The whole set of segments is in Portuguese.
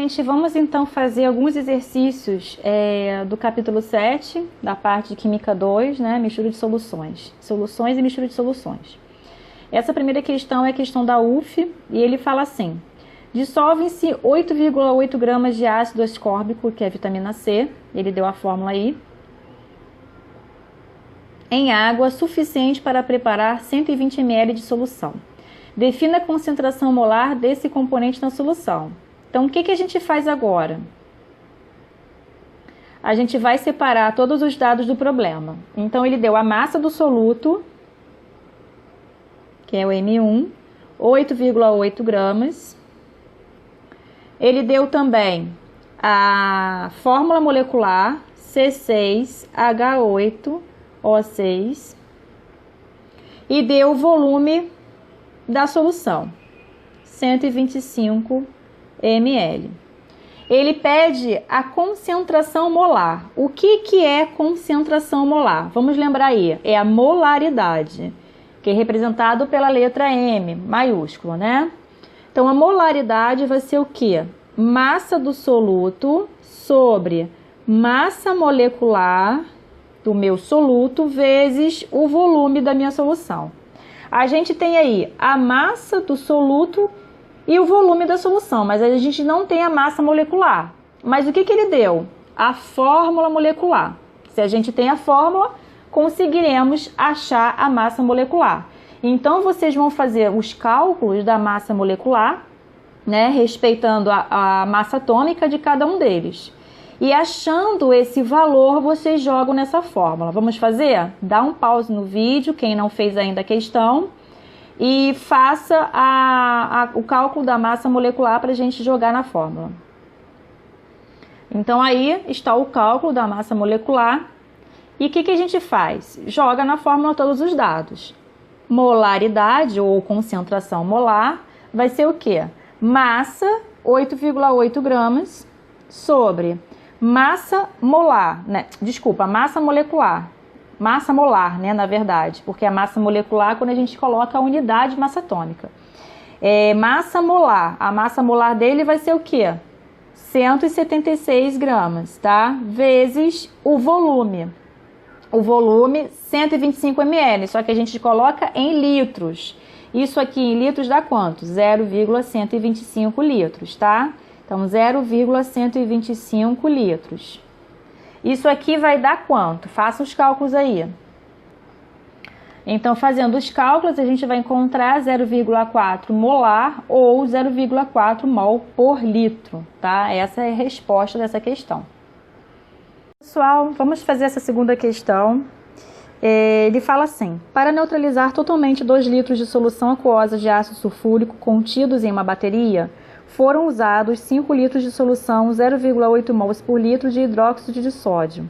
gente, vamos então fazer alguns exercícios do capítulo 7, da parte de Química 2, né? Mistura de soluções. Soluções e mistura de soluções. Essa primeira questão é a questão da UF, e ele fala assim: dissolvem-se 8,8 gramas de ácido ascórbico, que é a vitamina C, ele deu a fórmula aí, em água suficiente para preparar 120 ml de solução. Defina a concentração molar desse componente na solução. Então, o que a gente faz agora? A gente vai separar todos os dados do problema. Então, ele deu a massa do soluto, que é o M1, 8,8 gramas. Ele deu também a fórmula molecular C6H8O6 e deu o volume da solução, 125 ml. Ele pede a concentração molar. O que é concentração molar? Vamos lembrar aí, é a molaridade, que é representado pela letra M, maiúscula, né? Então, a molaridade vai ser o quê? Massa do soluto sobre massa molecular do meu soluto vezes o volume da minha solução. A gente tem aí a massa do soluto e o volume da solução, mas a gente não tem a massa molecular. Mas o que ele deu? A fórmula molecular. Se a gente tem a fórmula, conseguiremos achar a massa molecular. Então, vocês vão fazer os cálculos da massa molecular, né, respeitando a massa atômica de cada um deles. E achando esse valor, vocês jogam nessa fórmula. Vamos fazer? Dá um pause no vídeo, quem não fez ainda a questão, e faça o cálculo da massa molecular para a gente jogar na fórmula. Então, aí está o cálculo da massa molecular. E o que a gente faz? Joga na fórmula todos os dados. Molaridade, ou concentração molar, vai ser o quê? Massa, 8,8 gramas, sobre massa molar, né? Desculpa, massa molecular. Massa molar, né, na verdade, porque a massa molecular é quando a gente coloca a unidade de massa atômica. Massa molar, a massa molar dele vai ser o quê? 176 gramas, tá? Vezes o volume. O volume, 125 ml, só que a gente coloca em litros. Isso aqui em litros dá quanto? 0,125 litros, tá? Então, 0,125 litros. Isso aqui vai dar quanto? Faça os cálculos aí. Então, fazendo os cálculos, a gente vai encontrar 0,4 molar ou 0,4 mol por litro, tá? Essa é a resposta dessa questão. Pessoal, vamos fazer essa segunda questão. Ele fala assim: para neutralizar totalmente 2 litros de solução aquosa de ácido sulfúrico contidos em uma bateria, foram usados 5 litros de solução 0,8 mols por litro de hidróxido de sódio.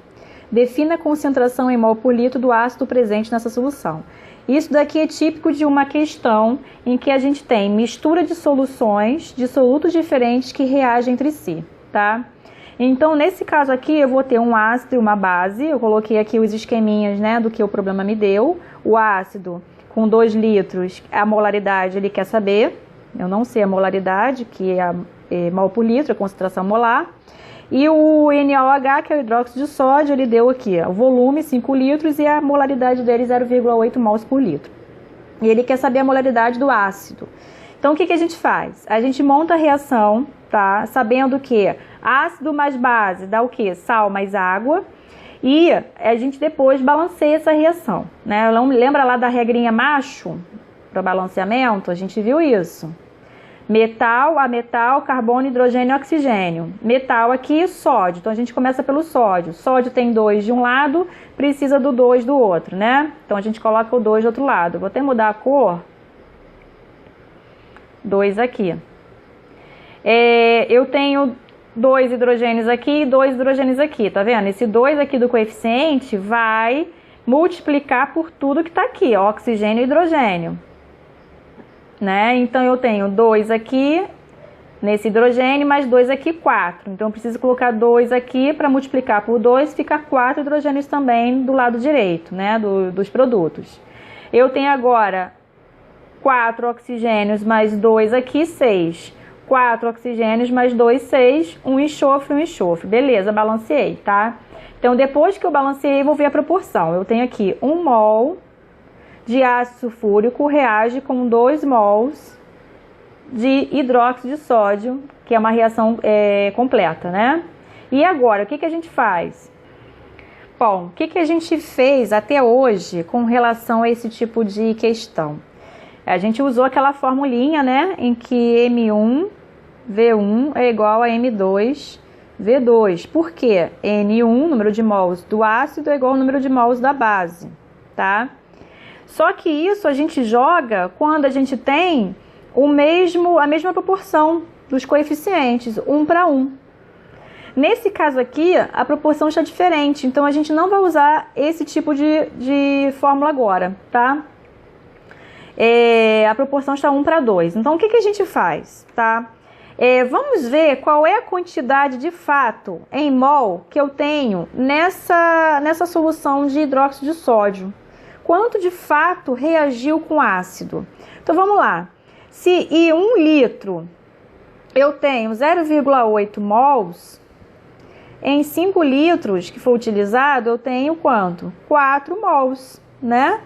Defina a concentração em mol por litro do ácido presente nessa solução. Isso daqui é típico de uma questão em que a gente tem mistura de soluções de solutos diferentes que reagem entre si, tá? Então, nesse caso aqui, eu vou ter um ácido e uma base. Eu coloquei aqui os esqueminhas, né, do que o problema me deu. O ácido, com 2 litros, a molaridade ele quer saber. Eu não sei a molaridade, que é mol por litro, a concentração molar. E o NaOH, que é o hidróxido de sódio, ele deu aqui o volume, 5 litros, e a molaridade dele, 0,8 mols por litro. E ele quer saber a molaridade do ácido. Então, o que a gente faz? A gente monta a reação, tá? Sabendo que ácido mais base dá o quê? Sal mais água. E a gente depois balanceia essa reação, né? Lembra lá da regrinha macho para balanceamento? A gente viu isso. Metal a metal, carbono, hidrogênio e oxigênio. Metal aqui, sódio. Então, a gente começa pelo sódio. Sódio tem 2 de um lado, precisa do 2 do outro, né? Então, a gente coloca o 2 do outro lado. Vou até mudar a cor. 2 aqui. Eu tenho 2 hidrogênios aqui e 2 hidrogênios aqui, tá vendo? Esse 2 aqui do coeficiente vai multiplicar por tudo que tá aqui, ó, oxigênio e hidrogênio, né? Então, eu tenho 2 aqui nesse hidrogênio, mais 2 aqui, 4. Então, eu preciso colocar 2 aqui para multiplicar por 2, fica 4 hidrogênios também do lado direito, né, dos produtos. Eu tenho agora 4 oxigênios mais 2 aqui, 6. 4 oxigênios mais 2, 6, um enxofre, beleza, balanceei, tá? Então, depois que eu balanceei, vou ver a proporção. Eu tenho aqui 1 mol de ácido sulfúrico reage com 2 mols de hidróxido de sódio, que é uma reação completa, né? E agora, o que a gente faz? Bom, o que a gente fez até hoje com relação a esse tipo de questão? A gente usou aquela formulinha, né, em que M1V1 é igual a M2V2. Por quê? N1, número de mols do ácido, é igual ao número de mols da base, tá? Só que isso a gente joga quando a gente tem a mesma proporção dos coeficientes, 1 para 1. Nesse caso aqui, a proporção está diferente, então a gente não vai usar esse tipo de fórmula agora, tá? A proporção está 1 para 2. Então, o que a gente faz, tá? Vamos ver qual é a quantidade de fato em mol que eu tenho nessa solução de hidróxido de sódio. Quanto de fato reagiu com ácido? Então, vamos lá. Se em 1 litro eu tenho 0,8 mols, em 5 litros que for utilizado, eu tenho quanto? 4 mols, né?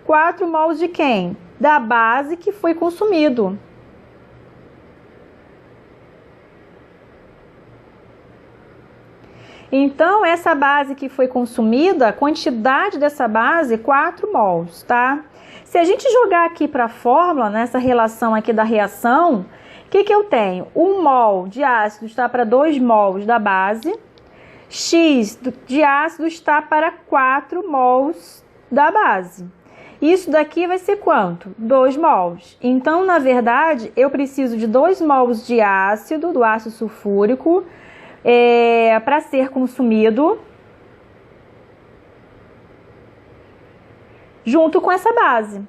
4 mols de quem? Da base que foi consumido. Então, essa base que foi consumida, a quantidade dessa base, 4 mols, tá? Se a gente jogar aqui para a fórmula, nessa relação aqui da reação, o que eu tenho? 1 mol de ácido está para 2 mols da base, X de ácido está para 4 mols da base. Isso daqui vai ser quanto? 2 mols. Então, na verdade, eu preciso de 2 mols de ácido, do ácido sulfúrico, para ser consumido junto com essa base.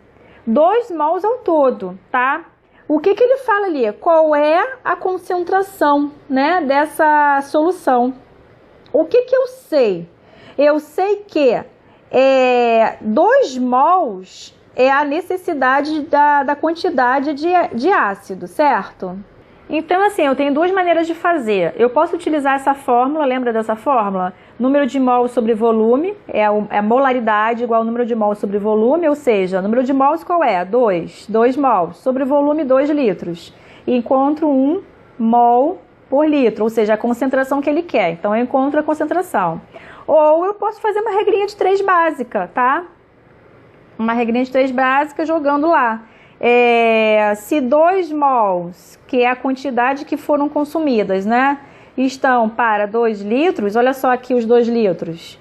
2 mols ao todo, tá? O que ele fala ali? Qual é a concentração, né, dessa solução? O que eu sei? Eu sei que 2 mols é a necessidade da quantidade de ácido, certo? Então, assim, eu tenho duas maneiras de fazer. Eu posso utilizar essa fórmula, lembra dessa fórmula? Número de mols sobre volume, é a molaridade igual ao número de mols sobre volume, ou seja, número de mols qual é? 2 mols, sobre volume 2 litros. E encontro 1 mol por litro, ou seja, a concentração que ele quer. Então, eu encontro a concentração. Ou eu posso fazer uma regrinha de 3 básica, tá? Uma regrinha de 3 básica jogando lá. Se 2 mols, que é a quantidade que foram consumidas, né, estão para 2 litros, olha só aqui os 2 litros.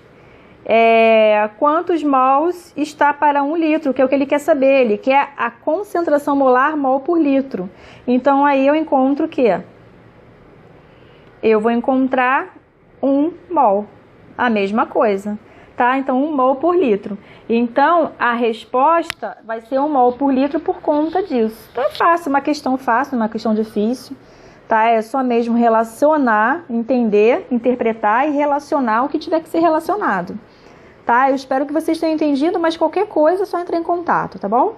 Quantos mols está para 1 litro, que é o que ele quer saber. Ele quer a concentração molar mol por litro. Então, aí eu encontro o quê? Eu vou encontrar 1 mol, a mesma coisa, tá? Então, 1 mol por litro. Então, a resposta vai ser 1 mol por litro por conta disso. Então, é fácil, uma questão fácil, uma questão difícil, tá? É só mesmo relacionar, entender, interpretar e relacionar o que tiver que ser relacionado, tá? Eu espero que vocês tenham entendido, mas qualquer coisa é só entrar em contato, tá bom?